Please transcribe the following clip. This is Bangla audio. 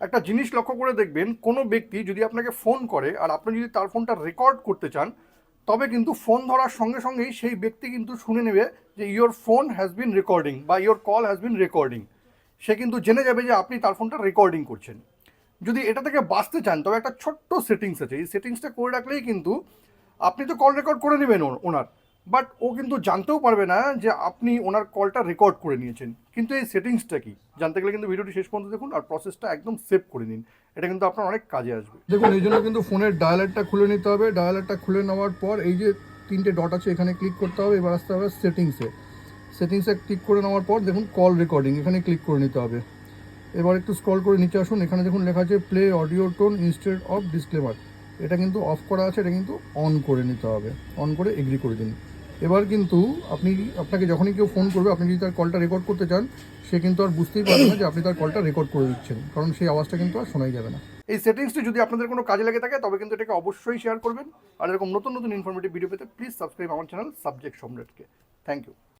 একটা জিনিস লক্ষ্য করে দেখবেন, কোনো ব্যক্তি যদি আপনাকে ফোন করে আর আপনি যদি তার ফোনটা রেকর্ড করতে চান, তবে কিন্তু ফোন ধরার সঙ্গে সঙ্গেই সেই ব্যক্তি কিন্তু শুনে নেবে যে your phone has been recording বা your call has been recording. সে কিন্তু জেনে যাবে যে আপনি তার ফোনটা রেকর্ডিং করছেন। যদি এটা থেকে বাঁচতে চান তবে একটা ছোট্ট সেটিংস আছে, এই সেটিংসটা করে রাখলেই কিন্তু আপনি তো কল রেকর্ড করে নেবেন ওনার, বাট ও কিন্তু জানতেও পারবে না যে আপনি ওনার কলটা রেকর্ড করে নিয়েছেন। কিন্তু এই সেটিংসটা কি জানতে গেলে কিন্তু ভিডিওটি শেষ পর্যন্ত দেখুন আর প্রসেসটা একদম সেভ করে নিন, এটা কিন্তু আপনার অনেক কাজে আসবে। দেখুন, এই জন্য কিন্তু ফোনের ডায়ালারটা খুলে নিতে হবে। ডায়ালারটা খুলে নেওয়ার পর এই যে তিনটে ডট আছে এখানে ক্লিক করতে হবে, এবার আসতে হবে সেটিংসে ক্লিক করে নেওয়ার পর দেখুন কল রেকর্ডিং, এখানে ক্লিক করে নিতে হবে। এবার একটু স্ক্রল করে নিচে আসুন, এখানে দেখুন লেখা আছে play audio tone instead of disclaimer. এটা কিন্তু অফ করা আছে, এটা কিন্তু অন করে নিতে হবে। অন করে এগ্রি করে দিন। এবার কিন্তু আপনাকে যখনই কেউ ফোন করবে, আপনি যদি তার কলটা রেকর্ড করতে চান, সে কিন্তু আর বুঝতেই পারবে না যে আপনি তার কলটা রেকর্ড করে দিচ্ছেন, কারণ সেই আওয়াজটা কিন্তু আর শোনাই যাবে না। এই সেটিংসটি যদি আপনাদের কোনো কাজে লেগে থাকে তবে কিন্তু এটাকে অবশ্যই শেয়ার করবেন। আর এরকম নতুন নতুন ইনফরমেটিভ ভিডিও পেতে প্লিজ সাবস্ক্রাইব আমার চ্যানেল সাবজেক্ট সম্রাটকে। Thank you.